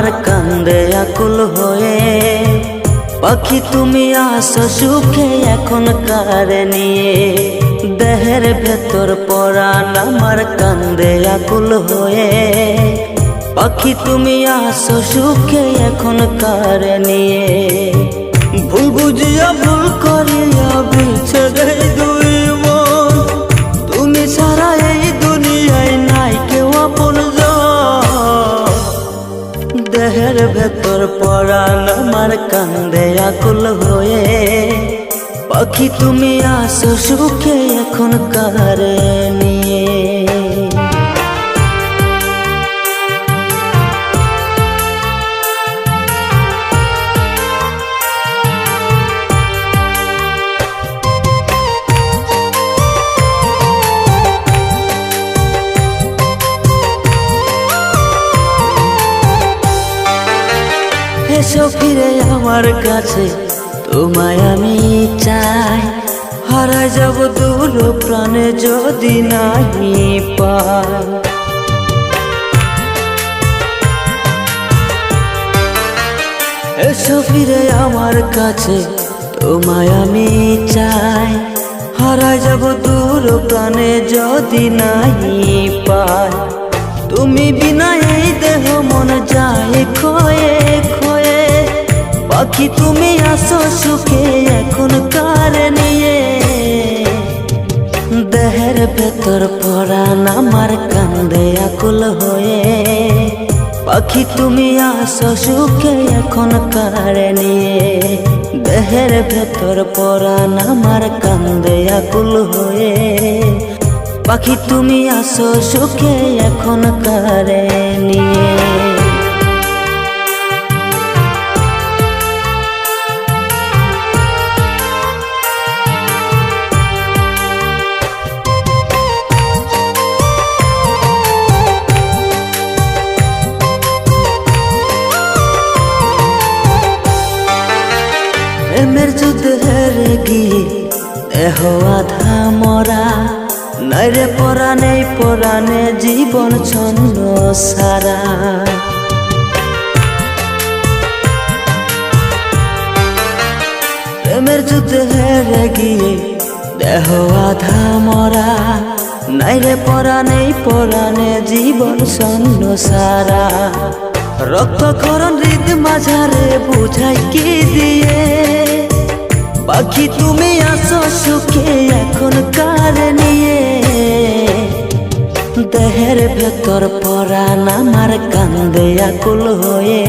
আমার কান্দে আকুল হয়ে। পাখি তুমি আসো সুখে এখন কারে নিয়ে, দেহের ভেতর পরাণ আমার কান্দে আকুল হয়ে। পাখি তুমি আসো সুখে এখন কারে নিয়ে, ভুল বুঝিয়া ভুল করিয়া বিছেড়ে দুই মন, তুমি ছাড়া এই দুনিয়ায় নাই কেউ আপনজন। দেহের ভেতর পরাণ আমার কান্দে আকুল হয়ে। পাখি তুমি আসো সুখে এখন কারে নিয়ে। এসো ফিরে আমার কাছে, তোমায় আমি চাই। হারাই যাব দূর প্রাণে যদি নাহি পাই। এসো ফিরে আমার কাছে, তোমায় আমি চাই। হারাই যাব দূর প্রাণে যদি নাহি পাই। তুমি বিনা এই দেহ মন যায় ক্ষয়ে ক্ষয়ে। পাখি তুমি আসো সুখে এখন কারে নিয়ে, দেহের ভেতর পরাণ আমার কান্দে আকুল হয়ে। পাখি তুমি আসো সুখে এখন কারে নিয়ে, দেহের ভেতর পরাণ আমার কান্দে আকুল হয়ে। পাখি তুমি আসো সুখে এখন কারে নিয়ে। প্রেমের যুদ্ধে হেরে গিয়ে দেহ আধা মরা, নাইরে পরাণে পরাণে জীবন ছন্ন সারা। প্রেমের যুদ্ধে হেরে গিয়ে দেহ আধা মরা, নাইরে পরাণে পরাণে জীবন ছন্ন সারা। রক্তক্ষরণ হৃদ মাঝারে বুঝাই কি দিয়ে, পাখি তুমি আসো সুখে এখন কারে নিয়ে। দেহের ভেতর পরাণ আমার কান্দে আকুল হয়ে।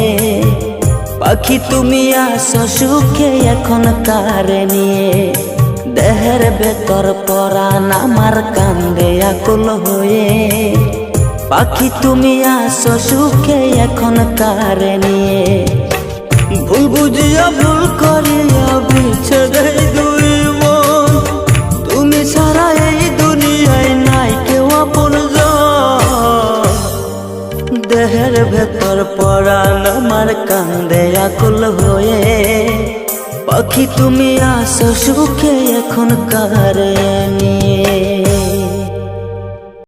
পাখি তুমি আসো সুখে এখন কারে নিয়ে, দেহের ভেতর পরাণ আমার কান্দে আকুল হয়ে। পাখি তুমি আসো সুখে এখন কারে নিয়ে, ভুল বুঝিয়া ভুল করিয়া বিছেড়ে দুই মন, তুমি ছাড়া এই দুনিয়ায় নাই কেউ আপনজন। দেহের ভেতর পরাণ আমার কান্দে আকুল হয়ে। পাখি তুমি আসো সুখে এখন কারে নিয়ে।